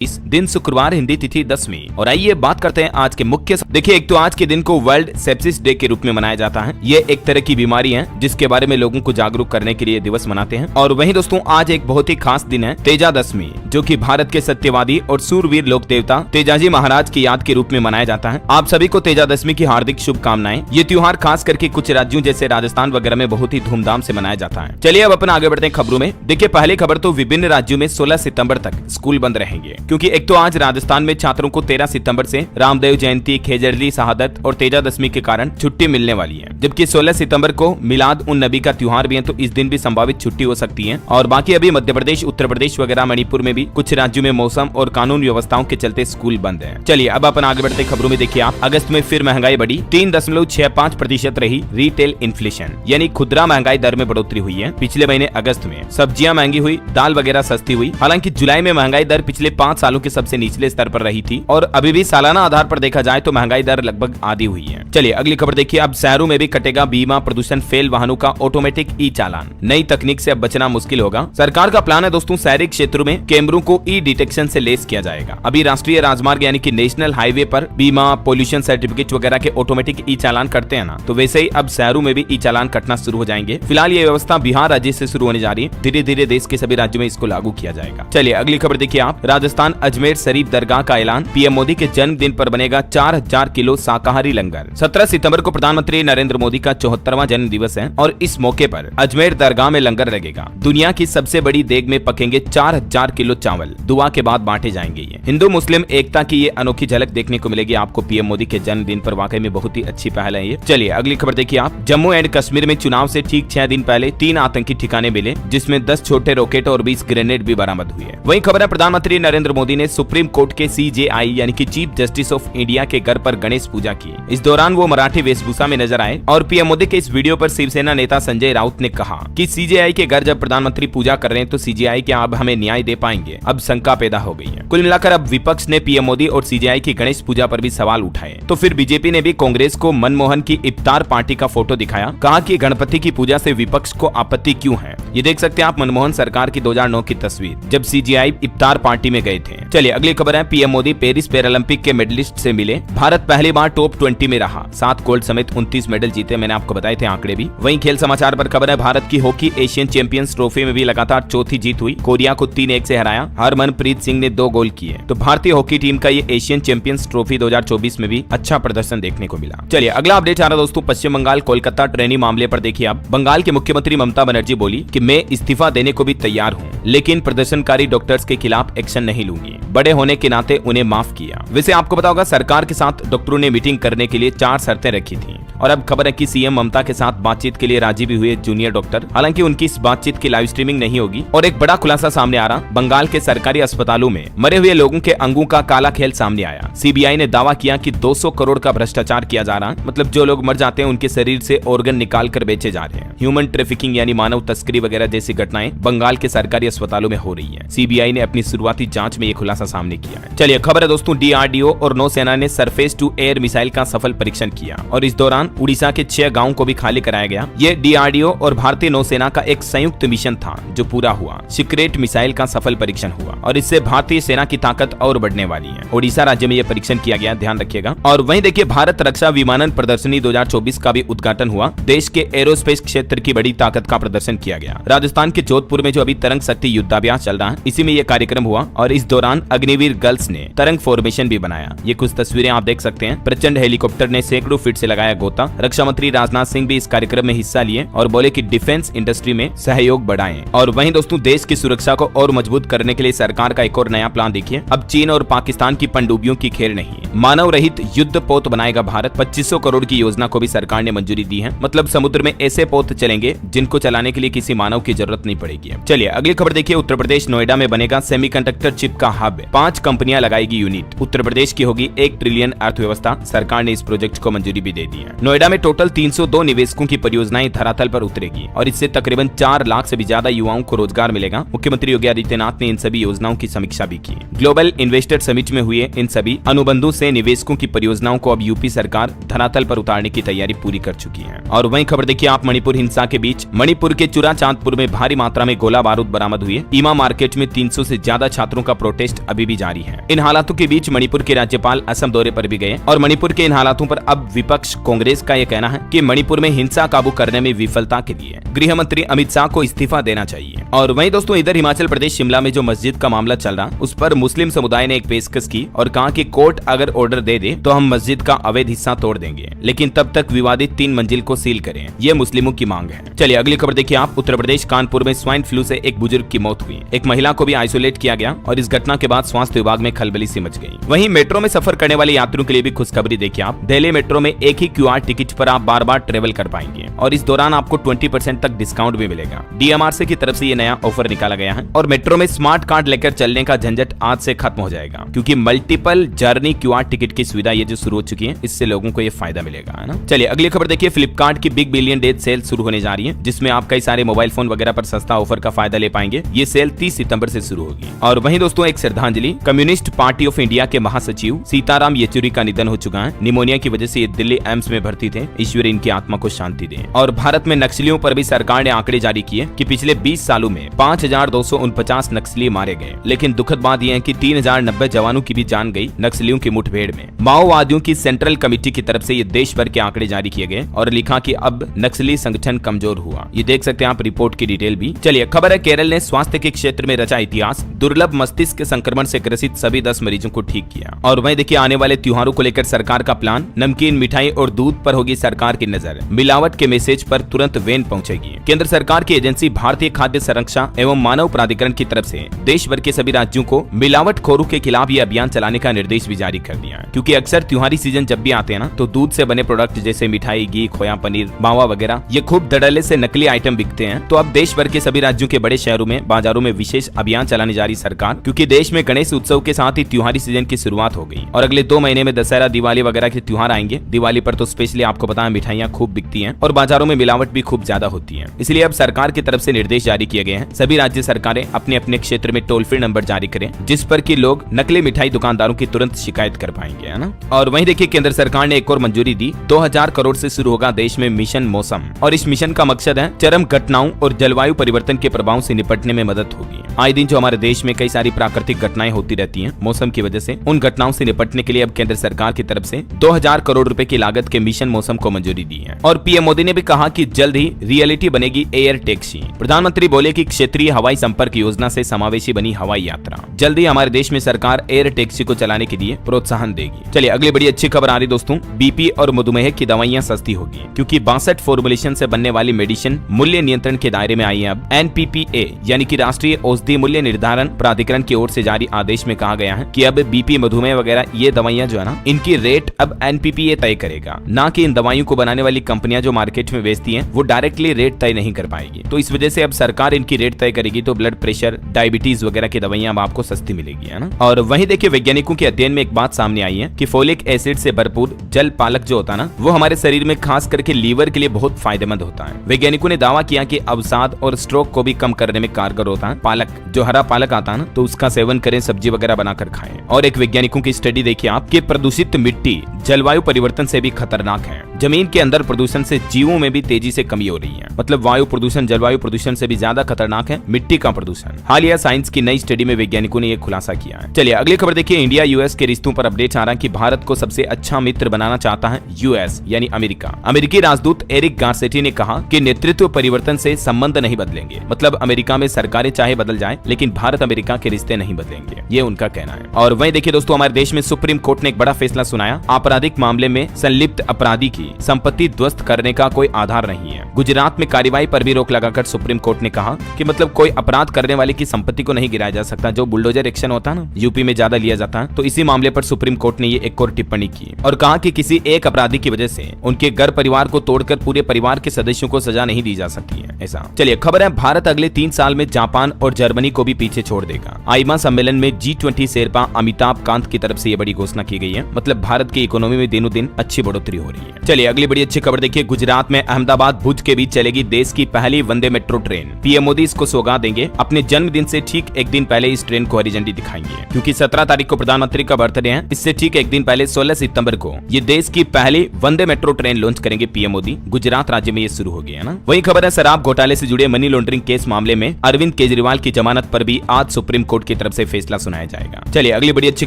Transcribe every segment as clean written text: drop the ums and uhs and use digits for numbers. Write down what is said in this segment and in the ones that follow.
इस दिन शुक्रवार, हिंदी तिथि 10वीं। और आइए बात करते हैं आज के मुख्य। देखिए, एक तो आज के दिन को वर्ल्ड सेप्सिस डे के रूप में मनाया जाता है। ये एक तरह की बीमारी है जिसके बारे में लोगों को जागरूक करने के लिए दिवस मनाते हैं। और वहीं दोस्तों, आज एक बहुत ही खास दिन है, तेजादशमी, जो कि भारत के सत्यवादी और सूरवीर लोक देवता तेजाजी महाराज की याद के रूप में मनाया जाता है। आप सभी को तेजादशमी की हार्दिक शुभकामनाएं। ये त्योहार खास करके कुछ राज्यों जैसे राजस्थान वगैरह में बहुत ही धूमधाम से मनाया जाता है। चलिए अब अपन आगे बढ़ते हैं खबरों में। देखिए, पहली खबर तो विभिन्न राज्यों में 16 सितंबर तक स्कूल बंद रहेंगे, क्योंकि एक तो आज राजस्थान में छात्रों को 13 सितंबर से रामदेव जयंती, खेजड़ली शहादत और तेजादशमी के कारण छुट्टी मिलने वाली है, जबकि 16 सितंबर को मिलाद उन नबी का त्योहार भी है, तो इस दिन भी संभावित छुट्टी हो सकती है। और बाकी अभी मध्य प्रदेश, उत्तर प्रदेश वगैरह, मणिपुर में भी कुछ राज्यों में मौसम और कानून व्यवस्थाओं के चलते स्कूल बंद है। चलिए अब अपन आगे बढ़ते खबरों में। देखिए आप, अगस्त में फिर महंगाई बढ़ी, 3.65% रही रिटेल इन्फ्लेशन, यानी खुदरा महंगाई दर में बढ़ोतरी हुई है। पिछले महीने अगस्त में सब्जियां महंगी हुई, दाल वगैरह सस्ती हुई। हालांकि जुलाई में महंगाई दर पिछले 5 सालों के सबसे निचले स्तर पर रही थी और अभी भी सालाना आधार पर देखा जाए तो महंगाई दर लगभग आधी हुई है। चलिए अगली खबर देखिए। अब शहरों में भी कटेगा बीमा, प्रदूषण, फेल वाहनों का ऑटोमेटिक ई चालान। नई तकनीक से अब बचना मुश्किल होगा। सरकार का प्लान है दोस्तों, शहरी क्षेत्रों में कैमरों को ई डिटेक्शन से लेस किया जाएगा। अभी राष्ट्रीय राजमार्ग यानी कि नेशनल हाईवे पर बीमा, पोल्यूशन सर्टिफिकेट वगैरह के ऑटोमेटिक ई चालान करते हैं ना, तो वैसे ही अब शहरों में भी ई चालान कटना शुरू हो जाएंगे। फिलहाल ये व्यवस्था बिहार राज्य से शुरू होने जा रही है। धीरे धीरे देश के सभी राज्यों में इसको लागू किया जाएगा। चलिए अगली खबर देखिए आप। राजस्थान अजमेर शरीफ दरगाह का ऐलान, पीएम मोदी के जन्मदिन पर बनेगा 4000 किलो शाकाहारी लंगर। 17 सितंबर को प्रधानमंत्री नरेंद्र मोदी का 74वां जन्म दिवस है और इस मौके पर अजमेर दरगाह में लंगर लगेगा। दुनिया की सबसे बड़ी देग में पकेंगे 4000 किलो चावल, दुआ के बाद बांटे जाएंगे। ये हिंदू मुस्लिम एकता की ये अनोखी झलक देखने को मिलेगी आपको पीएम मोदी के जन्मदिन पर। वाकई में बहुत ही अच्छी पहल है ये। चलिए अगली खबर देखिए आप। जम्मू एंड कश्मीर में चुनाव से ठीक 6 दिन पहले 3 आतंकी ठिकाने मिले, जिसमें 10 छोटे रॉकेट और 20 ग्रेनेड भी बरामद हुए। वही खबर है, प्रधानमंत्री नरेंद्र मोदी ने सुप्रीम कोर्ट के CJI यानी कि चीफ जस्टिस ऑफ इंडिया के घर पर गणेश पूजा की। इस दौरान वो मराठी वेशभूषा में नजर आए और पीएम मोदी के इस वीडियो पर शिवसेना नेता संजय राउत ने कहा कि CJI के घर जब प्रधानमंत्री पूजा कर रहे हैं तो CJI क्या अब हमें न्याय दे पाएंगे? अब शंका पैदा हो गई है। कुल मिलाकर अब विपक्ष ने पीएम मोदी और CJI की गणेश पूजा पर भी सवाल उठाए। तो फिर बीजेपी ने भी कांग्रेस को मनमोहन की इफ्तार पार्टी का फोटो दिखाया, कहा कि गणपति की पूजा से विपक्ष को आपत्ति क्यों है। ये देख सकते हैं आप मनमोहन सरकार की 2009 की तस्वीर, जब CJI इफ्तार पार्टी में गए थे। चलिए अगली खबर है, पीएम मोदी पेरिस पैरालंपिक के मेडलिस्ट से मिले। भारत पहली बार टॉप 20 में रहा, 7 गोल्ड समेत 29 मेडल जीते। मैंने आपको बताए थे आंकड़े भी। वहीं खेल समाचार पर खबर है, भारत की हॉकी एशियन चैंपियंस ट्रॉफी में भी लगातार चौथी जीत हुई। कोरिया को 3-1 से हराया। हरमनप्रीत सिंह ने 2 गोल किए। तो भारतीय हॉकी टीम का ये एशियन चैंपियंस ट्रॉफी 2024 में भी अच्छा प्रदर्शन देखने को मिला। चलिए अगला अपडेट आ रहा दोस्तों, पश्चिम बंगाल कोलकाता ट्रेनी मामले पर देखिए आप। बंगाल की मुख्यमंत्री ममता बनर्जी बोली कि मैं इस्तीफा देने को भी तैयार हूँ, लेकिन प्रदर्शनकारी डॉक्टर्स के खिलाफ एक्शन नहीं लूंगी। बड़े होने के नाते उन्हें माफ किया। वैसे आपको पता होगा, सरकार के साथ डॉक्टरों ने मीटिंग करने के लिए 4 शर्तें रखी थी और अब खबर है कि सीएम ममता के साथ बातचीत के लिए राजी भी हुए जूनियर डॉक्टर। हालांकि उनकी इस बातचीत की लाइव स्ट्रीमिंग नहीं होगी। और एक बड़ा खुलासा सामने आ रहा, बंगाल के सरकारी अस्पतालों में मरे हुए लोगों के अंगों का काला खेल सामने आया। CBI ने दावा किया कि 200 करोड़ का भ्रष्टाचार किया जा रहा, मतलब जो लोग मर जाते हैं उनके शरीर से ऑर्गन निकाल कर बेचे जा रहे हैं। ह्यूमन ट्रैफिकिंग यानी मानव तस्करी वगैरह जैसी घटनाएं बंगाल के सरकारी अस्पतालों में हो रही है। CBI ने अपनी शुरुआती जांच में ये खुलासा सामने किया है। चलिए खबर है दोस्तों, DRDO और नौसेना ने सरफेस टू एयर मिसाइल का सफल परीक्षण किया और इस दौरान उड़ीसा के 6 गांवों को भी खाली कराया गया। ये DRDO और भारतीय नौसेना का एक संयुक्त मिशन था जो पूरा हुआ। सीक्रेट मिसाइल का सफल परीक्षण हुआ और इससे भारतीय सेना की ताकत और बढ़ने वाली है। ओडिशा राज्य में यह परीक्षण किया गया, ध्यान रखिएगा। और वहीं देखिए, भारत रक्षा विमानन प्रदर्शनी 2024 का भी उद्घाटन हुआ। देश के एरोस्पेस क्षेत्र की बड़ी ताकत का प्रदर्शन किया गया। राजस्थान के जोधपुर में जो अभी तरंग शक्ति युद्धाभ्यास चल रहा है, इसी में यह कार्यक्रम हुआ और इस दौरान अग्निवीर गर्ल्स ने तरंग फॉर्मेशन भी बनाया। ये कुछ तस्वीरें आप देख सकते हैं। प्रचंड हेलीकॉप्टर ने सैकड़ों फीट से लगाया गोता। रक्षा मंत्री राजनाथ सिंह भी इस कार्यक्रम में हिस्सा लिए और बोले कि डिफेंस इंडस्ट्री में सहयोग बढ़ाएं। और वहीं दोस्तों, देश की सुरक्षा को और मजबूत करने के लिए सरकार का एक और नया प्लान देखिए। अब चीन और पाकिस्तान की पनडुब्बियों की खेल नहीं, मानव रहित युद्ध पोत बनाएगा भारत। 2500 करोड़ की योजना को भी सरकार ने मंजूरी दी है। मतलब समुद्र में ऐसे पोत चलेंगे जिनको चलाने के लिए किसी मानव की जरूरत नहीं पड़ेगी। चलिए अगली खबर देखिए। उत्तर प्रदेश नोएडा में बनेगा सेमीकंडक्टर चिप का हब। 5 कंपनियां लगाएगी यूनिट। उत्तर प्रदेश की होगी 1 ट्रिलियन अर्थव्यवस्था। सरकार ने इस प्रोजेक्ट को मंजूरी भी दे दी है। नोएडा में टोटल 302 निवेशकों की परियोजनाएं धरातल पर उतरेगी और इससे तकरीबन 4 लाख से भी ज्यादा युवाओं को रोजगार मिलेगा। मुख्यमंत्री योगी आदित्यनाथ ने इन सभी योजनाओं की समीक्षा भी की। ग्लोबल इन्वेस्टर समिट में हुए इन सभी अनुबंधों से निवेशकों की परियोजनाओं को अब यूपी सरकार धरातल पर उतारने की तैयारी पूरी कर चुकी है। और वहीं खबर देखिए आप, मणिपुर हिंसा के बीच मणिपुर के चुरा चांदपुर में भारी मात्रा में गोला बारूद बरामद हुए। ईमा मार्केट में 300 से ज्यादा छात्रों का प्रोटेस्ट अभी भी जारी है। इन हालातों के बीच मणिपुर के राज्यपाल असम दौरे पर भी गए और मणिपुर के इन हालातों पर अब विपक्ष कांग्रेस का यह कहना है कि मणिपुर में हिंसा काबू करने में विफलता के लिए गृह मंत्री अमित शाह को इस्तीफा देना चाहिए। और वहीं दोस्तों इधर हिमाचल प्रदेश शिमला में जो मस्जिद का मामला चल रहा उस पर मुस्लिम समुदाय ने एक पेशकश की और कहा कि कोर्ट अगर ऑर्डर दे दे तो हम मस्जिद का अवैध हिस्सा तोड़ देंगे, लेकिन तब तक विवादित 3 मंजिल को सील करें, ये मुस्लिमों की मांग है। चलिए अगली खबर देखिए आप। उत्तर प्रदेश कानपुर में स्वाइन फ्लू से एक बुजुर्ग की मौत हुई, एक महिला को भी आइसोलेट किया गया और इस घटना के बाद स्वास्थ्य विभाग में खलबली सी मच गई। वहीं मेट्रो में सफर करने वाले यात्रियों के लिए भी खुशखबरी देखिए आप। दिल्ली मेट्रो में एक ही QR टिकट पर आप बार बार ट्रेवल कर पाएंगे और इस दौरान आपको 20% तक डिस्काउंट भी मिलेगा। DMRC की तरफ से ये नया ऑफर निकाला गया है और मेट्रो में स्मार्ट कार्ड लेकर चलने का झंझट आज से खत्म हो जाएगा, क्योंकि मल्टीपल जर्नी QR टिकट की सुविधा ये जो शुरू हो चुकी है, इससे लोगों को ये फायदा मिलेगा, है ना। चलिए अगली खबर देखिए। फ्लिपकार्ट की बिग बिलियन डे सेल शुरू होने जा रही है, जिसमें आप कई सारे मोबाइल फोन वगैरह पर सस्ता ऑफर का फायदा ले पाएंगे। ये सेल 30 सितंबर से शुरू होगी। और वहीं दोस्तों एक श्रद्धांजलि, कम्युनिस्ट पार्टी ऑफ इंडिया के महासचिव सीताराम येचुरी का निधन हो चुका है। निमोनिया की वजह से ये दिल्ली एम्स में भर्ती थे। ईश्वर इनकी आत्मा को शांति दे। और भारत में नक्सलियों पर भी सरकार ने आंकड़े जारी किए कि पिछले 20 सालों में 5249 नक्सली मारे गए, लेकिन दुखद बात यह है कि 3090 जवानों की भी जान गई नक्सलियों की मुठभेड़ में। माओवादियों की सेंट्रल कमेटी की तरफ से ये देश भर के आंकड़े जारी किए गए और लिखा कि अब नक्सली संगठन कमजोर हुआ। ये देख सकते हैं आप रिपोर्ट की डिटेल भी। चलिए खबर है, केरल ने स्वास्थ्य के क्षेत्र में रचा इतिहास, दुर्लभ मस्तिष्क संक्रमण से ग्रसित सभी 10 मरीजों को ठीक किया। और वहीं देखिए आने वाले त्योहारों को लेकर सरकार का प्लान, नमकीन, मिठाई और दूध पर होगी सरकार की नजर, मिलावट के मैसेज पर तुरंत वैन पहुंचेगी। केंद्र सरकार की एजेंसी भारतीय खाद्य संरक्षा एवं मानव प्राधिकरण की तरफ से देश भर के सभी राज्यों को मिलावटखोरों के खिलाफ ये अभियान चलाने का निर्देश भी जारी कर दिया है, क्योंकि अक्सर त्योहारी सीजन जब भी आते हैं ना, तो दूध से बने प्रोडक्ट जैसे मिठाई, घी, खोया, पनीर, मावा वगैरह ये खूब धड़ल्ले से नकली आइटम बिकते हैं। तो अब देश भर के सभी राज्यों के बड़े शहरों में, बाजारों में विशेष अभियान चलाने जा रही सरकार, क्योंकि देश में गणेश उत्सव के साथ ही त्योहारी सीजन की शुरुआत हो गई और अगले 2 महीने में दशहरा, दिवाली वगैरह के त्योहार आएंगे। दिवाली पर तो स्पेशली आपको पता है मिठाइयाँ खूब बिकती हैं और बाजारों में मिलावट भी खूब ज्यादा होती है। इसलिए अब सरकार की तरफ से निर्देश जारी किए गए हैं। सभी राज्य सरकारें अपने अपने क्षेत्र में टोल फ्री नंबर जारी करें, जिस पर कि लोग नकली मिठाई दुकानदारों की तुरंत शिकायत कर पाएंगे, है ना। और वहीं देखिए केंद्र सरकार ने एक और मंजूरी दी। 2000 करोड़ से शुरू होगा देश में मिशन मौसम और इस मिशन का मकसद है चरम घटनाओं और जलवायु परिवर्तन के प्रभावों से निपटने में मदद होगी। आए दिन जो हमारे देश में कई सारी प्राकृतिक घटनाएं होती रहती हैं मौसम की वजह से, उन घटनाओं से निपटने के लिए अब केंद्र सरकार की तरफ से 2000 करोड़ रुपए की लागत के मिशन मौसम को मंजूरी दी है। और पीएम मोदी ने भी कहा कि जल्द ही रियलिटी बनेगी एयर टैक्सी। प्रधानमंत्री बोले कि क्षेत्रीय हवाई संपर्क योजना से समावेशी बनी हवाई यात्रा। जल्द ही हमारे देश में सरकार एयर टैक्सी को चलाने के लिए प्रोत्साहन देगी। चलिए अगली बड़ी अच्छी खबर आ रही दोस्तों, बीपी और मधुमेह की दवाइयां सस्ती होगी, क्योंकि 62 फॉर्मुलेशन से बनने वाली मेडिसिन मूल्य नियंत्रण के दायरे में आई है। अब NPPA यानी कि राष्ट्रीय औषधि मूल्य निर्धारण प्राधिकरण की ओर से जारी आदेश में कहा गया है कि अब बीपी, मधुमेह वगैरह ये दवाइयां जो है ना, इनकी रेट अब NPPA तय करेगा, ना कि इन दवाइयों को बनाने वाली कंपनियां जो मार्केट में बेचती हैं वो डायरेक्टली रेट तय नहीं कर पाएगी। तो इस वजह से अब सरकार इनकी रेट तय करेगी, तो ब्लड प्रेशर, डायबिटीज वगैरह की दवाइयां अब आपको सस्ती मिलेगी, है ना। और वहीं देखिए वैज्ञानिकों के अध्ययन में एक बात सामने आई है कि फोलिक एसिड से भरपूर जल पालक जो होता है ना, वो हमारे शरीर में खास करके लीवर के लिए बहुत फायदेमंद होता है। वैज्ञानिकों ने दावा किया कि अवसाद और स्ट्रोक को भी कम करने में कारगर होता है पालक, जो हरा पालक आता है ना, तो उसका सेवन करें, सब्जी वगैरह बनाकर खाएं। और एक वैज्ञानिकों की स्टडी देखिए आप कि प्रदूषित मिट्टी जलवायु परिवर्तन से भी खतरनाक है। जमीन के अंदर प्रदूषण से जीवों में भी तेजी से कमी हो रही है। मतलब वायु प्रदूषण जलवायु प्रदूषण से भी ज्यादा खतरनाक है मिट्टी का प्रदूषण। हालिया साइंस की नई स्टडी में वैज्ञानिकों ने यह खुलासा किया है। चलिए अगली खबर देखिए, इंडिया यूएस के रिश्तों पर अपडेट आ रहा है कि भारत को सबसे अच्छा मित्र बनाना चाहता है यूएस यानी अमेरिका। अमेरिकी राजदूत एरिक गार्सेटी ने कहा कि नेतृत्व परिवर्तन से संबंध नहीं बदलेंगे। मतलब अमेरिका में सरकारें चाहे बदल जाए, लेकिन भारत अमेरिका के रिश्ते नहीं बदलेंगे, ये उनका कहना है। और वहीं देखिए दोस्तों, हमारे देश में सुप्रीम कोर्ट ने एक बड़ा फैसला सुनाया। आपराधिक मामले में संलिप्त अपराधी की संपत्ति ध्वस्त करने का कोई आधार नहीं है। गुजरात में कार्रवाई पर भी रोक लगाकर सुप्रीम कोर्ट ने कहा कि मतलब कोई अपराध करने वाले की संपत्ति को नहीं गिराया जा सकता। जो बुलडोजर एक्शन होता है ना, यूपी में ज्यादा लिया जाता है, तो इसी मामले पर सुप्रीम कोर्ट ने ये एक और टिप्पणी की और कहा कि किसी एक अपराधी की वजह से उनके घर परिवार को तोड़कर पूरे परिवार के सदस्यों को सजा नहीं दी जा सकती है ऐसा। चलिए खबर है, भारत अगले 3 साल में जापान और जर्मनी को भी पीछे छोड़ देगा। आईमा सम्मेलन में G20 शेरपा अमिताभ कांत की तरफ से ये बड़ी घोषणा की गई है। मतलब भारत की इकोनॉमी में दिनों दिन अच्छी बढ़ोतरी हो रही है। चलिए चलिए अगली बड़ी अच्छी खबर देखिए, गुजरात में अहमदाबाद भुज के बीच चलेगी देश की पहली वंदे मेट्रो ट्रेन। पीएम मोदी इसको सौगात देंगे। अपने जन्मदिन से ठीक एक दिन पहले इस ट्रेन को हरी झंडी दिखाएंगे, क्योंकि 17 तारीख को प्रधानमंत्री का बर्थडे है। इससे ठीक एक दिन पहले 16 सितंबर को ये देश की पहली वंदे मेट्रो ट्रेन लॉन्च करेंगे पीएम मोदी। गुजरात राज्य में ये शुरू हो गया है ना। वही खबर है, शराब घोटाले से जुड़े मनी लॉन्ड्रिंग केस मामले में अरविंद केजरीवाल की जमानत पर भी आज सुप्रीम कोर्ट की तरफ से फैसला सुनाया जाएगा। चलिए अगली बड़ी अच्छी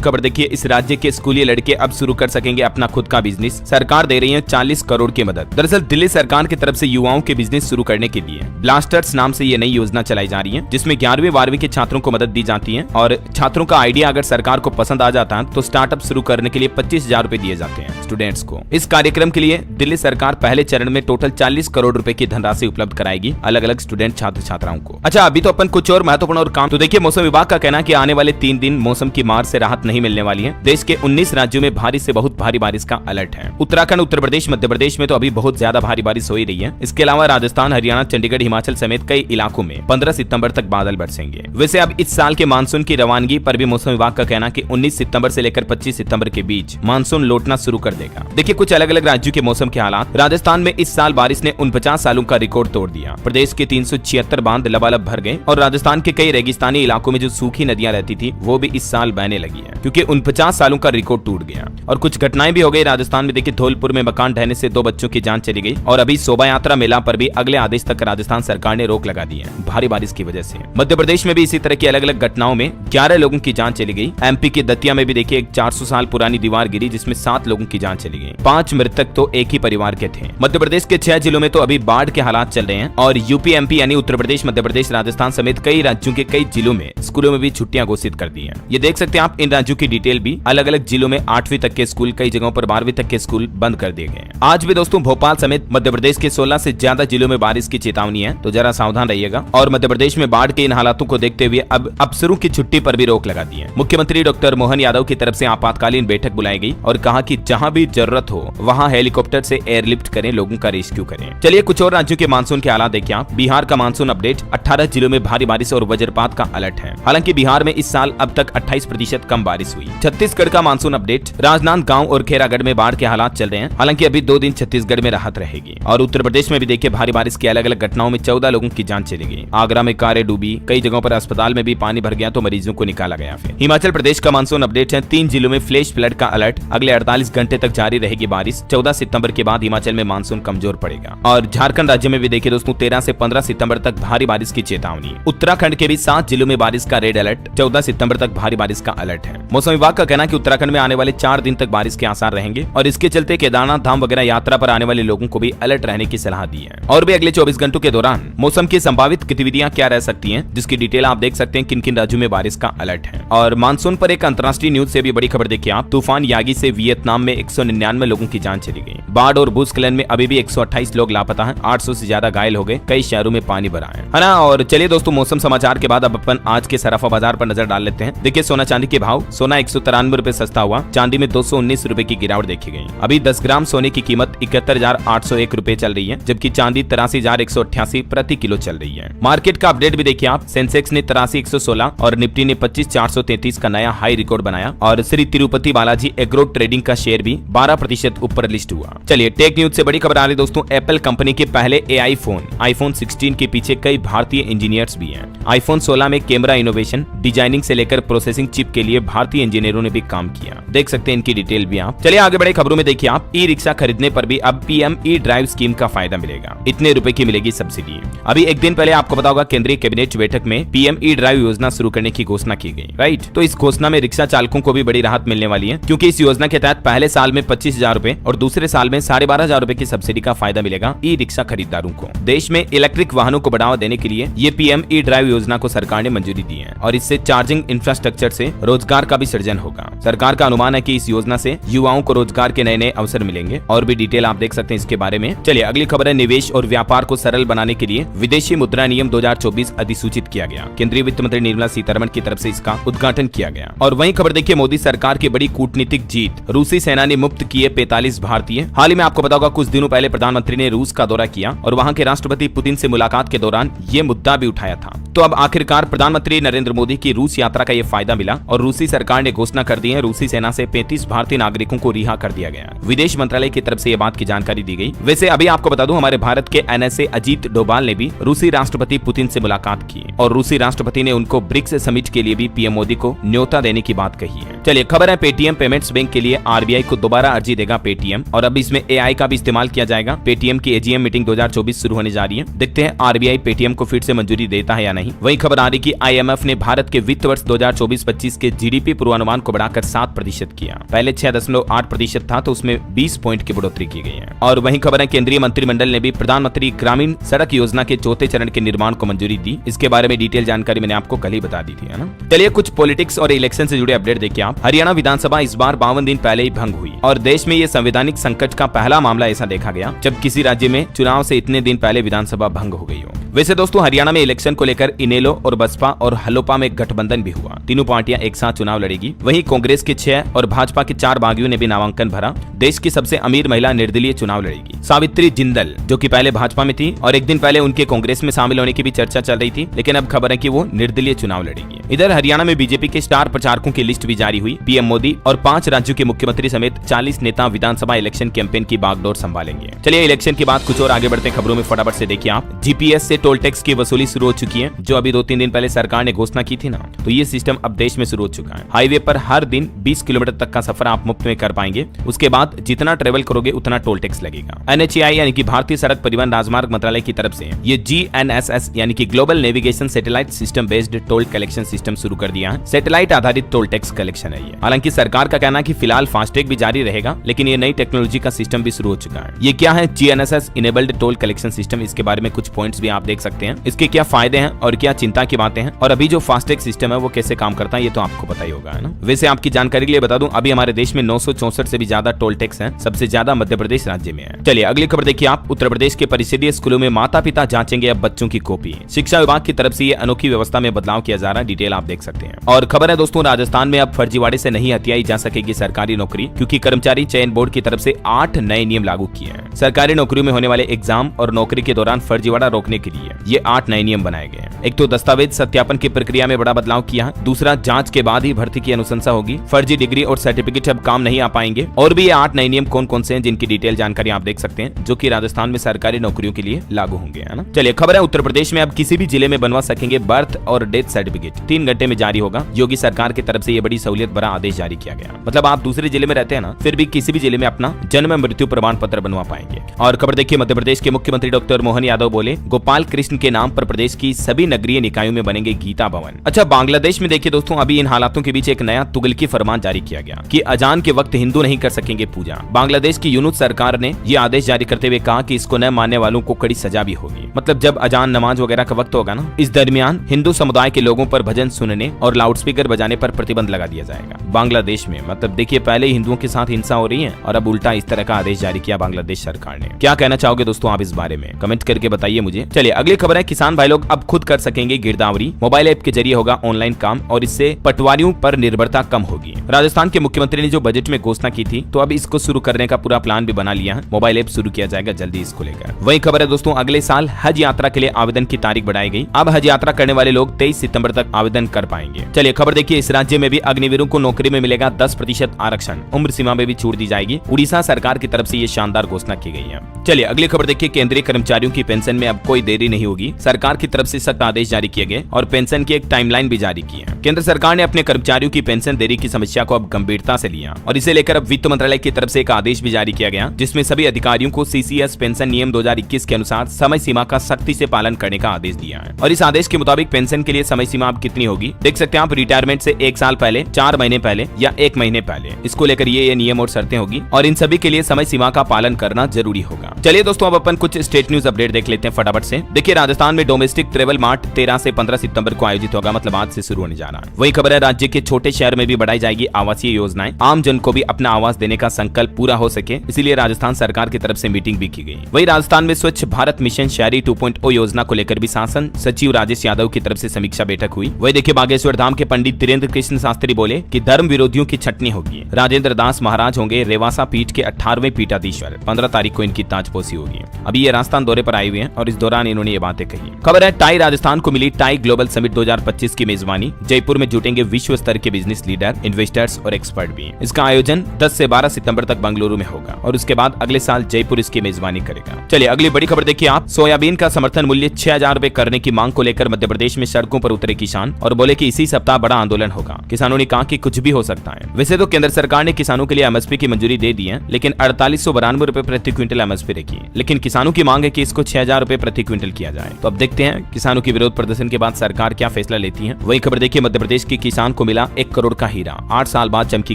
खबर देखिए, इस राज्य के स्कूली लड़के अब शुरू कर सकेंगे अपना खुद का बिजनेस। सरकार दे रही है 40 करोड़ की मदद। दरअसल दिल्ली सरकार की तरफ से युवाओं के बिजनेस शुरू करने के लिए ब्लास्टर्स नाम से ये नई योजना चलाई जा रही है, जिसमें 11वीं 12वीं के छात्रों को मदद दी जाती है और छात्रों का आइडिया अगर सरकार को पसंद आ जाता है तो स्टार्टअप शुरू करने के लिए 25,000 रुपए दिए जाते हैं स्टूडेंट्स को। इस कार्यक्रम के लिए दिल्ली सरकार पहले चरण में टोटल 40 करोड़ रुपए की धनराशि उपलब्ध कराएगी अलग अलग स्टूडेंट छात्र छात्राओं को। अच्छा, अभी तो अपन कुछ और महत्वपूर्ण और काम तो देखिए, मौसम विभाग का कहना है कि आने वाले 3 दिन मौसम की मार से राहत नहीं मिलने वाली है। देश के 19 राज्यों में भारी से बहुत भारी बारिश का अलर्ट है। उत्तराखंड, उत्तर प्रदेश, मध्य प्रदेश में तो अभी बहुत ज्यादा भारी बारिश हो ही रही है। इसके अलावा राजस्थान, हरियाणा, चंडीगढ़, हिमाचल समेत कई इलाकों में 15 सितंबर तक बादल बरसेंगे। वैसे अब इस साल के मानसून की रवानगी पर भी मौसम विभाग का कहना कि 19 सितंबर से लेकर 25 सितंबर के बीच मानसून लौटना शुरू कर देगा। देखिए कुछ अलग अलग राज्यों के मौसम के हालात। राजस्थान में इस साल बारिश ने 49 सालों का रिकॉर्ड तोड़ दिया। प्रदेश के 376 बांध लबालब भर गए और राजस्थान के कई रेगिस्तानी इलाकों में जो सूखी नदियां रहती थी वो भी इस साल बहने लगी है, क्योंकि 49 सालों का रिकॉर्ड टूट गया। और कुछ घटनाएं भी हो गई राजस्थान में। देखिए धौलपुर में मकान ढहने से 2 बच्चों की जान चली गई और अभी शोभा यात्रा मेला पर भी अगले आदेश तक राजस्थान सरकार ने रोक लगा दी है भारी बारिश की वजह से। मध्य प्रदेश में भी इसी तरह की अलग अलग घटनाओं में 11 लोगों की जान चली गई। एमपी के दतिया में भी देखिए एक 400 साल पुरानी दीवार गिरी जिसमें 7 लोगों की जान चली गई। 5 मृतक तो एक ही परिवार के थे। मध्य प्रदेश के 6 जिलों में तो अभी बाढ़ के हालात चल रहे हैं और यूपी एमपी यानी उत्तर प्रदेश, मध्य प्रदेश, राजस्थान समेत कई राज्यों के कई जिलों में स्कूलों में भी छुट्टियां घोषित कर दी है। ये देख सकते हैं आप इन राज्यों की डिटेल भी। अलग अलग जिलों में 8वीं तक के स्कूल, कई जगहों पर 12वीं तक के स्कूल बंद कर दिए गए। आज भी दोस्तों भोपाल समेत मध्य प्रदेश के 16 से ज्यादा जिलों में बारिश की चेतावनी है, तो जरा सावधान रहिएगा। और मध्य प्रदेश में बाढ़ के इन हालातों को देखते हुए अब अफसरों की छुट्टी पर भी रोक लगा दी है। मुख्यमंत्री डॉक्टर मोहन यादव की तरफ से आपातकालीन बैठक बुलाई गई और कहा कि जहां भी जरूरत हो वहां हेलीकॉप्टर से एयरलिफ्ट करें, लोगों का रेस्क्यू करें। चलिए कुछ और राज्यों के मानसून के हालात देखिए आप। बिहार का मानसून अपडेट, 18 जिलों में भारी बारिश और वज्रपात का अलर्ट है। हालांकि बिहार में इस साल अब तक 28% कम बारिश हुई। छत्तीसगढ़ का मानसून अपडेट, राजनांदगांव और खेरागढ़ में बाढ़ के हालात चल रहे हैं। हालांकि अभी 2 दिन छत्तीसगढ़ में राहत रहेगी। और उत्तर प्रदेश में भी देखिए भारी बारिश की अलग अलग घटनाओं में 14 लोगों की जान चली गई। आगरा में कारें डूबी, कई जगहों पर अस्पताल में भी पानी भर गया तो मरीजों को निकाला गया। फिर हिमाचल प्रदेश का मानसून अपडेट है, 3 जिलों में फ्लैश फ्लड का अलर्ट। अगले 48 घंटे तक जारी रहेगी बारिश। 14 सितंबर के बाद हिमाचल में मानसून कमजोर पड़ेगा। और झारखंड राज्य में भी देखिए दोस्तों 13 से 15 सितंबर तक भारी बारिश की चेतावनी। उत्तराखंड के भी 7 जिलों में बारिश का रेड अलर्ट। 14 सितंबर तक भारी बारिश का अलर्ट है। मौसम विभाग का कहना है कि उत्तराखंड में आने वाले 4 दिन तक बारिश के आसार रहेंगे और इसके चलते केदारनाथ धाम वगैरह यात्रा पर आने वाले लोगों को भी अलर्ट रहने की सलाह दी है। और भी अगले 24 घंटों के दौरान मौसम की संभावित गतिविधियां क्या रह सकती हैं, जिसकी डिटेल आप देख सकते हैं किन किन राज्यों में बारिश का अलर्ट है। और मानसून पर एक अंतर्राष्ट्रीय न्यूज से भी बड़ी खबर देखिए आप। तूफान यागी से वियतनाम में 199 लोगों की जान चली गई। बाढ़ और भूस्खलन में अभी भी 128 लोग लापता हैं। 800 से ज्यादा घायल हो गए। कई शहरों में पानी भरा है ना। और चलिए दोस्तों मौसम समाचार के बाद अब अपन आज के सराफा बाजार पर नजर डाल लेते हैं। देखिए सोना चांदी के भाव। सोना 193 रुपए सस्ता हुआ। चांदी में 219 रुपए की गिरावट देखी गई। अभी 10 ग्राम सोने की कीमत 71,801 रुपए चल रही है, जबकि चांदी 83,188 प्रति किलो चल रही है। मार्केट का अपडेट भी देखिए आप। सेंसेक्स ने 83,116 और निफ्टी ने 25,433 का नया हाई रिकॉर्ड बनाया। और श्री तिरुपति बालाजी एग्रो ट्रेडिंग का शेयर भी 12% ऊपर लिस्ट हुआ। चलिए टेक न्यूज से बड़ी खबर आ रही दोस्तों। एप्पल कंपनी के पहले एआई फोन आईफोन 16 के पीछे कई भारतीय इंजीनियर्स भी हैं। आईफोन 16 में कैमरा इनोवेशन, डिजाइनिंग से लेकर प्रोसेसिंग चिप के लिए भारतीय इंजीनियरों ने भी काम किया। देख सकते हैं इनकी डिटेल भी आप। चलिए आगे बड़े खबरों में देखिए आप। ई रिक्शा खरीदने पर भी अब पीएम ई ड्राइव स्कीम का फायदा मिलेगा। इतने रुपए की मिलेगी सब्सिडी। अभी एक दिन पहले आपको पता होगा केंद्रीय कैबिनेट बैठक में पीएम ई ड्राइव योजना शुरू करने की घोषणा की गई, राइट। तो इस घोषणा में रिक्शा चालकों को भी बड़ी राहत मिलने वाली है, क्योंकि इस योजना के तहत पहले साल में 25,000 रुपए और दूसरे साल में 12,500 रुपए की सब्सिडी का फायदा मिलेगा ई रिक्शा खरीदारों को। देश में इलेक्ट्रिक वाहनों को बढ़ावा देने के लिए ये पीएम ई ड्राइव योजना को सरकार ने मंजूरी दी है और इससे चार्जिंग इंफ्रास्ट्रक्चर से रोजगार का भी सृजन होगा। सरकार का अनुमान है कि इस योजना से युवाओं को रोजगार के नए नए अवसर मिलेंगे। और भी डिटेल आप देख सकते हैं इसके बारे में। चलिए अगली खबर है, निवेश और व्यापार को सरल बनाने के लिए विदेशी मुद्रा नियम 2024 अधिसूचित किया गया। केंद्रीय वित्त मंत्री निर्मला सीतारमण की तरफ से इसका उद्घाटन किया गया। और वहीं खबर देखिए, मोदी सरकार की बड़ी कूटनीतिक जीत। रूसी सेना ने मुक्त किए 45 भारतीय। हाल ही में आपको पता होगा कुछ दिनों पहले प्रधानमंत्री ने रूस का दौरा किया और वहां के राष्ट्रपति पुतिन से मुलाकात के दौरान ये मुद्दा भी उठाया था। तो अब आखिरकार प्रधानमंत्री नरेंद्र मोदी की रूस यात्रा का ये फायदा मिला और रूसी सरकार ने घोषणा कर दी है रूसी सेना से 35 भारतीय नागरिकों को रिहा कर दिया गया। विदेश मंत्रालय की तरफ से ये बात की जानकारी दी गई। वैसे अभी आपको बता दूं, हमारे भारत के NSA अजीत डोभाल ने भी रूसी राष्ट्रपति पुतिन से मुलाकात की और रूसी राष्ट्रपति ने उनको ब्रिक्स समिट के लिए भी पीएम मोदी को न्योता देने की बात कही है। चलिए खबर है पेटीएम पेमेंट्स बैंक के लिए आरबीआई को दोबारा अर्जी देगा पेटीएम, और अब इसमें AI का भी इस्तेमाल किया जाएगा। पेटीएम की AGM मीटिंग 2024 शुरू होने जा रही है। देखते हैं आरबीआई पेटीएम को फिर से मंजूरी देता है या नहीं। वही खबर आ रही कि IMF ने भारत के वित्त वर्ष 2024-25 के GDP पूर्वानुमान को बढ़ाकर 7% किया। पहले 6.8% था, तो उसमें 20 पॉइंट की बढ़ोतरी की गई है। और वही खबर है केंद्रीय मंत्रिमंडल ने भी प्रधानमंत्री ग्रामीण सड़क योजना के चौथे चरण के निर्माण को मंजूरी दी। इसके बारे में डिटेल जानकारी मैंने आपको कल ही बता दी थी, है ना। चलिए कुछ पॉलिटिक्स और इलेक्शन से जुड़े अपडेट देखिए आप। हरियाणा विधानसभा इस बार 52 दिन पहले ही भंग हुई और देश में ये संवैधानिक संकट का पहला मामला ऐसा देखा गया जब किसी राज्य में चुनाव से इतने दिन पहले विधानसभा भंग हो गई हो। वैसे दोस्तों हरियाणा में इलेक्शन को लेकर इनेलो और बसपा और हलोपा में गठबंधन भी हुआ। तीनों पार्टियां एक साथ चुनाव लड़ेगी। वहीं कांग्रेस के 6 और भाजपा के 4 बागियों ने भी नामांकन भरा। देश की सबसे अमीर महिला निर्दलीय चुनाव लड़ेगी। सावित्री जिंदल, जो कि पहले भाजपा में थी और एक दिन पहले उनके कांग्रेस में शामिल होने की भी चर्चा चल रही थी, लेकिन अब खबर है कि वो निर्दलीय चुनाव लड़ेगी। इधर हरियाणा में बीजेपी के स्टार प्रचारकों की लिस्ट भी जारी हुई। पीएम मोदी और 5 राज्यों के मुख्यमंत्री समेत 40 नेता विधानसभा इलेक्शन कैंपेन की बागडोर संभालेंगे। चलिए इलेक्शन के बाद कुछ और आगे बढ़ते खबरों में फटाफट से देखिए आप। जीपीएस से टोल टैक्स की वसूली शुरू हो चुकी है, जो अभी 2-3 दिन पहले सरकार ने घोषणा की थी ना, तो ये सिस्टम अब देश में शुरू हो चुका है। हाईवे पर हर दिन 20 किलोमीटर तक का सफर आप मुफ्त में कर पाएंगे। उसके बाद जितना ट्रेवल करोगे उतना टोल टैक्स लगेगा। NHAI यानी कि भारतीय सड़क परिवहन राजमार्ग मंत्रालय की तरफ से ये GNSS यानी कि global navigation satellite system based toll collection system शुरू कर दिया है। सैटेलाइट आधारित टोल टैक्स कलेक्शन है ये। हालांकि सरकार का कहना है कि फिलहाल फास्टैग भी जारी रहेगा, लेकिन ये नई टेक्नोलॉजी का सिस्टम भी शुरू हो चुका है। ये क्या है GNSS enabled toll collection system, इसके बारे में कुछ पॉइंट्स भी आप देख सकते हैं। इसके क्या फायदे हैं और क्या चिंता की बातें हैं, और अभी जो फास्टैग सिस्टम है वो कैसे काम करता है ये तो आपको पता ही होगा, है ना। वैसे आपकी जानकारी के लिए बता दूं, अभी हमारे देश में 964 से भी ज्यादा टोल टैक्स हैं। सबसे ज्यादा मध्य प्रदेश राज्य में है। चलिए अगली खबर देखिए आप। उत्तर प्रदेश के परिषदीय स्कूलों में माता पिता जांचेंगे अब बच्चों की कॉपी। शिक्षा विभाग की तरफ से ये अनोखी व्यवस्था में बदलाव किया जा रहा है। डिटेल आप देख सकते हैं। और खबर है दोस्तों, राजस्थान में अब फर्जीवाड़े से नहीं हथियाई जा सकेगी सरकारी नौकरी, क्योंकि कर्मचारी चयन बोर्ड की तरफ से 8 नए नियम लागू किए हैं। सरकारी नौकरियों में होने वाले एग्जाम और नौकरी के दौरान फर्जीवाड़ा रोकने के लिए ये 8 नए नियम बनाए गए हैं। एक तो दस्तावेज सत्यापन की प्रक्रिया में बड़ा बदलाव किया है। दूसरा, जांच के बाद ही भर्ती की अनुशंसा होगी। फर्जी डिग्री और सर्टिफिकेट अब काम नहीं आ पाएंगे। और भी ये 8 नए नियम कौन कौन से हैं जिनकी डिटेल जानकारी आप देख सकते हैं, जो कि राजस्थान में सरकारी नौकरियों के लिए लागू होंगे, है ना। चलिए खबर है उत्तर प्रदेश में अब किसी भी जिले में बनवा सकेंगे बर्थ और डेथ सर्टिफिकेट। 3 घंटे में जारी होगा। योगी सरकार की तरफ से ये बड़ी सहूलियत भरा आदेश जारी किया गया। मतलब आप दूसरे जिले में रहते हैं ना, फिर भी किसी भी जिले में अपना जन्म मृत्यु प्रमाण पत्र बनवा पाएंगे। और खबर देखिए, मध्य प्रदेश के मुख्यमंत्री डॉक्टर मोहन यादव बोले गोपाल कृष्ण के नाम पर प्रदेश की सभी नगरीय निकायों में बनेंगे गीता भवन। अच्छा, बांग्लादेश में देखिए दोस्तों, अभी इन हालातों के बीच एक नया तुगलकी फरमान जारी किया गया कि अजान के वक्त हिंदू नहीं कर सकेंगे पूजा। बांग्लादेश की यूनुस सरकार ने यह आदेश जारी करते हुए कहा कि इसको न मानने वालों को कड़ी सजा भी होगी। मतलब जब अजान नमाज वगैरह का वक्त होगा ना, इस दरमियान हिंदू समुदाय के लोगों पर भजन सुनने और लाउडस्पीकर बजाने पर प्रतिबंध लगा दिया जाएगा बांग्लादेश में। मतलब देखिए, पहले हिंदुओं के साथ हिंसा हो रही है और अब उल्टा इस तरह का आदेश जारी किया बांग्लादेश सरकार ने। क्या कहना चाहोगे दोस्तों आप इस बारे में, कमेंट करके बताइए मुझे। चलिए अगली खबर है, किसान भाई लोग अब खुद कर सकेंगे गिरदावरी। मोबाइल ऐप के जरिए होगा ऑनलाइन काम और इससे पटवारियों पर निर्भरता कम होगी। राजस्थान के मुख्यमंत्री ने जो बजट में घोषणा की थी, तो अब इसको शुरू करने का पूरा प्लान भी बना लिया है। मोबाइल ऐप शुरू किया जाएगा जल्दी इसको लेकर। वही खबर है दोस्तों, अगले साल हज यात्रा के लिए आवेदन की तारीख बढ़ाई गई। अब हज यात्रा करने वाले लोग 23 सितंबर तक आवेदन कर पाएंगे। चलिए खबर देखिए, इस राज्य में भी अग्निवीरों को नौकरी में मिलेगा 10% आरक्षण। उम्र सीमा में भी छूट दी जाएगी। उड़ीसा सरकार की तरफ से ये शानदार घोषणा की गई है। चलिए अगली खबर देखिए, केंद्रीय कर्मचारियों की पेंशन में अब कोई देरी नहीं होगी। सरकार की तरफ से सख्त आदेश जारी किए गए और पेंशन की एक टाइमलाइन भी जारी की है। केंद्र सरकार ने अपने कर्मचारियों की पेंशन देरी की समस्या को अब गंभीरता से लिया और इसे लेकर अब वित्त मंत्रालय की तरफ से एक आदेश भी जारी किया गया, जिसमें सभी अधिकारियों को CCS पेंशन नियम 2021 के अनुसार समय सीमा का सख्ती से पालन करने का आदेश दिया है। और इस आदेश के मुताबिक पेंशन के लिए समय सीमा अब कितनी होगी देख सकते हैं आप। रिटायरमेंट से 1 साल पहले, 4 महीने पहले या 1 महीने पहले, इसको लेकर ये नियम और शर्तें होगी और इन सभी के लिए समय सीमा का पालन करना जरूरी होगा। चलिए दोस्तों, अब अपन कुछ स्टेट न्यूज अपडेट देख लेते हैं फटाफट से। देखिए, राजस्थान में डोमेस्टिक ट्रेवल मार्ट 13 से 15 सितंबर को आयोजित होगा। मतलब आज से शुरू होने जा रहा है। वही खबर है, राज्य के छोटे शहर में भी बढ़ाई जाएगी आवासीय योजनाएं। आम जन को भी अपना आवास देने का संकल्प पूरा हो सके, इसीलिए राजस्थान सरकार की तरफ से मीटिंग भी की गई। वही राजस्थान में स्वच्छ भारत मिशन शहरी 2.0 योजना को लेकर भी शासन सचिव राजेश यादव की तरफ से समीक्षा बैठक हुई। वही देखिए, बागेश्वर धाम के पंडित धीरेन्द्र कृष्ण शास्त्री बोले कि धर्म विरोधियों की छटनी होगी। राजेंद्र दास महाराज होंगे रेवासा पीठ के 18वें पीठाधीश्वर। 15 तारीख को इनकी ताजपोशी होगी। अभी ये राजस्थान दौरे पर आए हुए हैं और इस दौरान इन्होंने ये बातें कही। खबर है, टाई राजस्थान को मिली टाई ग्लोबल समिट 2025 की मेजबानी। जयपुर में जुटेंगे विश्व स्तर के बिजनेस लीडर, इन्वेस्टर्स और एक्सपर्ट भी। इसका आयोजन 10 से 12 सितंबर तक बेंगलुरु में में होगा और उसके बाद अगले साल जयपुर इसकी मेजबानी करेगा। चलिए अगली बड़ी खबर देखिए आप। सोयाबीन का समर्थन मूल्य 6,000 रुपए करने की मांग को लेकर मध्य प्रदेश में सड़कों पर उतरे किसान और बोले कि इसी सप्ताह बड़ा आंदोलन होगा। किसानों ने कहा कि कुछ भी हो सकता है। वैसे तो केंद्र सरकार ने किसानों के लिए एमएसपी की मंजूरी दे दी है, लेकिन 4892 रुपए प्रति क्विंटल एमएसपी रखी है। लेकिन किसानों की मांग है कि इसको 6,000 रुपए प्रति क्विंटल किया जाए। तो अब देखते हैं किसानों की विरोध प्रदर्शन के बाद सरकार क्या फैसला लेती है। वही खबर देखिए, मध्य प्रदेश के किसान को मिला 1 करोड़ का हीरा, 8 साल बाद चमकी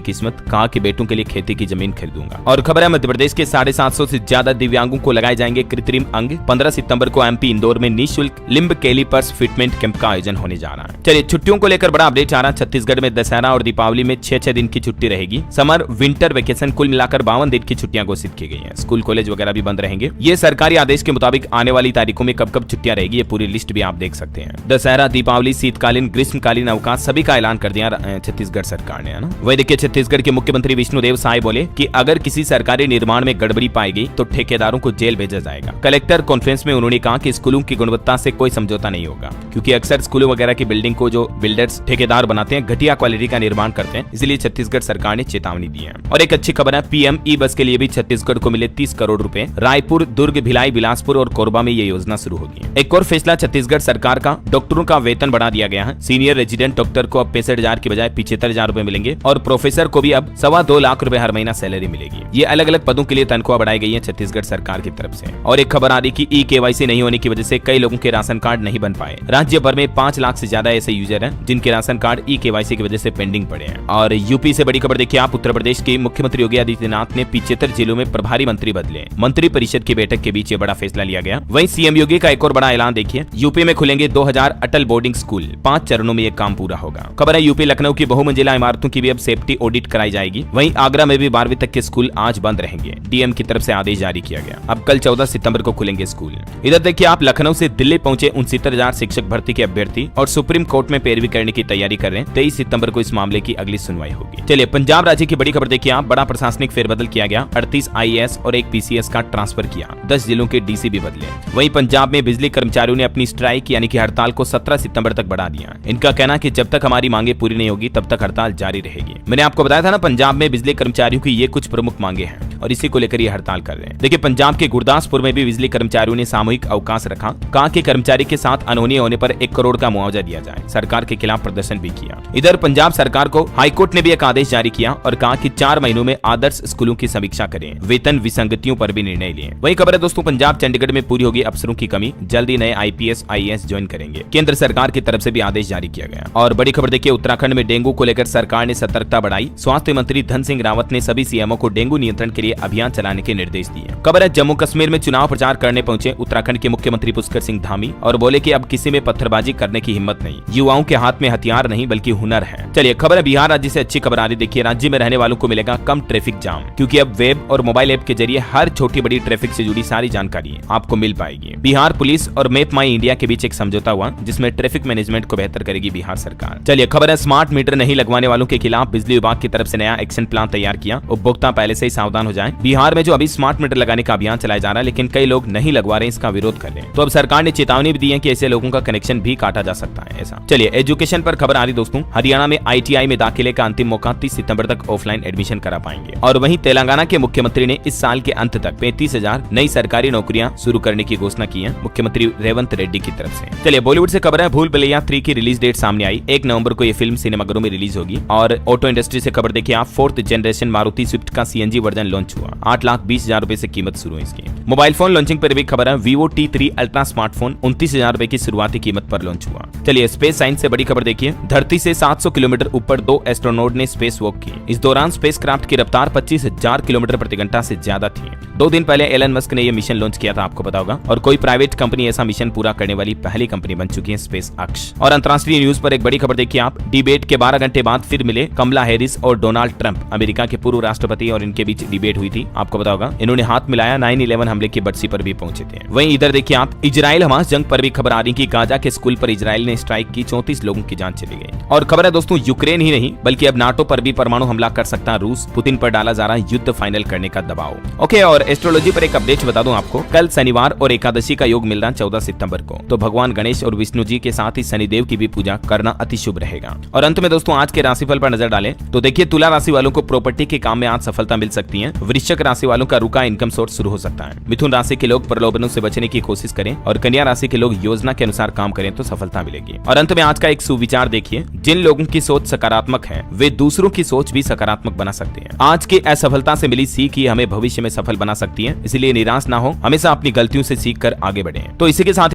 किस्मत, कहा कि बेटों के लिए खेती की जमीन खरीदूंगा। और खबर है मध्य प्रदेश के 750 से ज्यादा दिव्यांगों को लगाए जाएंगे कृत्रिम अंग। 15 सितंबर को एमपी इंदौर में निःशुल्क लिम्ब कैलिपर्स फिटमेंट कैंप का आयोजन होने जा रहा है। चलिए छुट्टियों को लेकर बड़ा अपडेट आ रहा है। छत्तीसगढ़ में दशहरा और दीपावली में 6-6 दिन की छुट्टी रहेगी। समर विंटर वेकेशन कुल मिलाकर 52 दिन की छुट्टियां घोषित की गई हैं। स्कूल कॉलेज वगैरह भी बंद रहेंगे। ये सरकारी आदेश के मुताबिक आने वाली तारीखों में कब कब छुट्टियां रहेगी, ये पूरी लिस्ट भी आप देख सकते हैं। दशहरा, दीपावली, शीतकालीन, ग्रीष्मकालीन अवकाश सभी का ऐलान कर दिया छत्तीसगढ़ सरकार ने, है ना। वही देखिए छत्तीसगढ़ के मुख्यमंत्री विष्णुदेव साय बोले कि अगर किसी सरकारी निर्माण में गड़बड़ी पाई गई तो ठेकेदारों को जेल भेजा जाएगा। कलेक्टर कॉन्फ्रेंस में उन्होंने कहा कि स्कूलों की गुणवत्ता से कोई समझौता नहीं होगा, क्योंकि अक्सर स्कूलों वगैरह की बिल्डिंग को जो बिल्डर्स ठेकेदार बनाते हैं घटिया क्वालिटी का निर्माण करते हैं, इसलिए छत्तीसगढ़ सरकार ने चेतावनी दी है। और एक अच्छी खबर है, पीएम ई बस के लिए भी छत्तीसगढ़ को मिले 30 करोड़ रुपए। रायपुर, दुर्ग, भिलाई, बिलासपुर और कोरबा में ये योजना शुरू होगी। एक और फैसला छत्तीसगढ़ सरकार का, डॉक्टरों का वेतन बढ़ा दिया गया है। सीनियर रेजिडेंट डॉक्टर को अब 65,000 की बजाय 75,000 रुपए मिलेंगे और प्रोफेसर को भी अब 2.25 लाख रुपए हर महीना सैलरी मिलेगी। ये अलग अलग पदों के लिए तनख्वाह बढ़ाई गई है छत्तीसगढ़ सरकार की तरफ से। और एक खबर आ रही कि ई केवाईसी नहीं होने की वजह से कई लोगों के राशन कार्ड नहीं बन पाए। राज्य भर में 5 लाख से ज्यादा ऐसे यूजर हैं जिनके राशन कार्ड ई केवाईसी की वजह से पेंडिंग पड़े हैं। और यूपी से बड़ी खबर देखिए आप। उत्तर प्रदेश के मुख्यमंत्री योगी आदित्यनाथ ने 75 जिलों में प्रभारी मंत्री बदले। मंत्री परिषद की बैठक के बीच ये बड़ा फैसला लिया गया। वहीं सीएम योगी का एक और बड़ा ऐलान देखिए, यूपी में खुलेंगे 2000 अटल बोर्डिंग स्कूल, 5 चरणों में ये काम पूरा होगा। खबर है यूपी लखनऊ की बहुमंजिला इमारतों की भी अब सेफ्टी ऑडिट कराई जाएगी। वहीं आगरा में भी 12वीं तक के स्कूल आज बंद रहेंगे। डीएम की तरफ से आदेश जारी किया गया। अब कल 14 सितंबर को खुलेंगे स्कूल। इधर देखिए आप, लखनऊ से दिल्ली पहुंचे 69,000 शिक्षक भर्ती के अभ्यर्थी और सुप्रीम कोर्ट में पैरवी करने की तैयारी कर रहे हैं। 23 सितंबर को इस मामले की अगली सुनवाई होगी। चलिए पंजाब राज्य की बड़ी खबर देखिए आप। बड़ा प्रशासनिक फेरबदल किया गया। 38 आईएएस और 1 पीसीएस का ट्रांसफर किया। 10 जिलों के डीसी भी बदले। वहीं पंजाब में बिजली कर्मचारियों ने अपनी स्ट्राइक यानी कि हड़ताल को 17 सितंबर तक बढ़ा दिया। इनका कहना है कि जब तक हमारी मांगे पूरी नहीं होगी तब तक हड़ताल जारी रहेगी। मैंने आपको बताया था ना, पंजाब में बिजली कर्मचारियों की ये कुछ प्रमुख मांगे हैं और इसी को लेकर ये हड़ताल कर रहे हैं। देखिए पंजाब के गुरदासपुर में भी बिजली कर्मचारियों ने सामूहिक अवकाश रखा। कहा कि कर्मचारी के साथ अनहोनी होने पर 1 करोड़ का मुआवजा दिया जाए। सरकार के खिलाफ प्रदर्शन भी किया। इधर पंजाब सरकार को हाईकोर्ट ने भी एक आदेश जारी किया और कहा कि 4 महीनों में आदर्श स्कूलों की समीक्षा करें, वेतन विसंगतियों पर भी निर्णय लें। वही खबर है दोस्तों, पंजाब चंडीगढ़ में पूरी होगी अफसरों की कमी, जल्दी नए आईपीएस आईएएस ज्वाइन करेंगे। केंद्र सरकार की तरफ से भी आदेश जारी किया गया। और बड़ी खबर देखिए, उत्तराखंड में डेंगू को लेकर सरकार ने सतर्कता बढ़ाई। स्वास्थ्य मंत्री धन सिंह रावत ने सभी सीएमओ को डेंगू नियंत्रण के लिए अभियान चलाने के निर्देश दिए। खबर है, जम्मू कश्मीर में चुनाव प्रचार करने पहुंचे उत्तराखंड के मुख्यमंत्री पुष्कर सिंह धामी और बोले कि अब किसी में पत्थरबाजी करने की हिम्मत नहीं। युवाओं के हाथ में हथियार नहीं बल्कि हुनर है। चलिए खबर है, बिहार राज्य से अच्छी खबर आ रही देखिए। राज्य में रहने वालों को मिलेगा कम ट्रैफिक जाम, क्योंकि अब वेब और मोबाइल ऐप के जरिए हर छोटी बड़ी ट्रैफिक से जुड़ी सारी जानकारी आपको मिल पाएगी। बिहार पुलिस और मैप माई इंडिया के बीच एक समझौता हुआ जिसमें ट्रैफिक मैनेजमेंट को बेहतर करेगी बिहार सरकार। चलिए खबर है, स्मार्ट मीटर नहीं लगवाने वालों के खिलाफ बिजली विभाग की तरफ से नया एक्शन प्लान तैयार किया। उपभोक्ता पहले से ही सावधान हो जाएं। बिहार में जो अभी स्मार्ट मीटर लगाने का अभियान चलाया जा रहा है, लेकिन कई लोग नहीं लगवा रहे, इसका विरोध कर रहे हैं। तो अब सरकार ने चेतावनी भी दी है कि ऐसे लोगों का कनेक्शन भी काटा जा सकता है ऐसा। चलिए एजुकेशन पर खबर आ रही दोस्तों, हरियाणा में आईटीआई में दाखिले का अंतिम मौका 30 सितंबर तक ऑफलाइन एडमिशन करा पाएंगे। और वहीं तेलंगाना के मुख्यमंत्री ने इस साल के अंत तक 35,000 नई सरकारी नौकरियां शुरू करने की घोषणा की है मुख्यमंत्री रेवंत रेड्डी की तरफ से। चलिए बॉलीवुड से खबर है, भूल भुलैया 3 की रिलीज डेट सामने आई। 1 नवंबर को ये फिल्म सिनेमाघरों में रिलीज होगी। और ऑटो इंडस्ट्री से खबर देखिए आप, 4th जनरेशन मारुति स्विफ्ट का सीएनजी वर्जन लॉन्च हुआ। 8,20,000 रुपए से कीमत शुरू है इसकी। मोबाइल फोन लॉन्चिंग पर भी खबर है, Vivo T3 अल्ट्रा स्मार्टफोन 29,000 रुपए की शुरुआती कीमत पर लॉन्च हुआ। चलिए स्पेस साइंस से बड़ी खबर देखिए, धरती से 700 किलोमीटर ऊपर 2 एस्ट्रोनॉट ने स्पेस वॉक की। इस दौरान स्पेसक्राफ्ट की रफ्तार 25,000 किलोमीटर प्रति घंटा से ज्यादा थी। 2 दिन पहले एलन मस्क ने यह मिशन लॉन्च किया था, आपको पता होगा। और कोई प्राइवेट कंपनी ऐसा मिशन पूरा करने वाली पहली कंपनी बन चुकी है स्पेस एक्स। और अंतर्राष्ट्रीय न्यूज पर एक बड़ी खबर देखिए आप, डिबेट के 12 घंटे बाद फिर मिले कमला हैरिस और डोनाल्ड ट्रंप। अमेरिका के पूर्व राष्ट्रपति और इनके बीच डिबेट हुई थी, आपको पता होगा। इन्होंने हाथ मिलाया, 9/11 हमले की बरसी पर भी पहुंचे थे। वहीं इधर देखिए आप, इजराइल हमास जंग पर भी खबर आ रही कि गाजा के स्कूल पर इजराइल ने स्ट्राइक की, 34 लोगों की जान चली गई। और खबर है दोस्तों, यूक्रेन ही नहीं बल्कि अब नाटो पर भी परमाणु हमला कर सकता है रूस। पुतिन पर डाला जा रहा है युद्ध फाइनल करने का दबाव। ओके, और एस्ट्रोलॉजी पर एक अपडेट बता दूं आपको, कल शनिवार और एकादशी का योग मिल रहा है 14 सितंबर को। तो भगवान गणेश और विष्णु जी के साथ ही शनिदेव की भी पूजा करना अति शुभ रहेगा। और अंत में दोस्तों आज के राशिफल पर नजर डालें तो देखिए, तुला राशि वालों को प्रॉपर्टी के काम में आज सफलता मिल सकती हैं। वृश्चिक राशि वालों का रुका इनकम सोर्स शुरू हो सकता है। मिथुन राशि के लोग प्रलोभनों से बचने की कोशिश करें और कन्या राशि के लोग योजना के अनुसार काम करें तो सफलता मिलेगी। और अंत में आज का एक सुविचार देखिए, जिन लोगों की सोच सकारात्मक है वे दूसरों की सोच भी सकारात्मक बना सकते हैं। आज की असफलता से मिली सीख ही हमें भविष्य में सफल बना सकती है, इसलिए निराश ना हो, हमेशा अपनी गलतियों से सीख कर आगे बढ़ें। तो इसी के साथ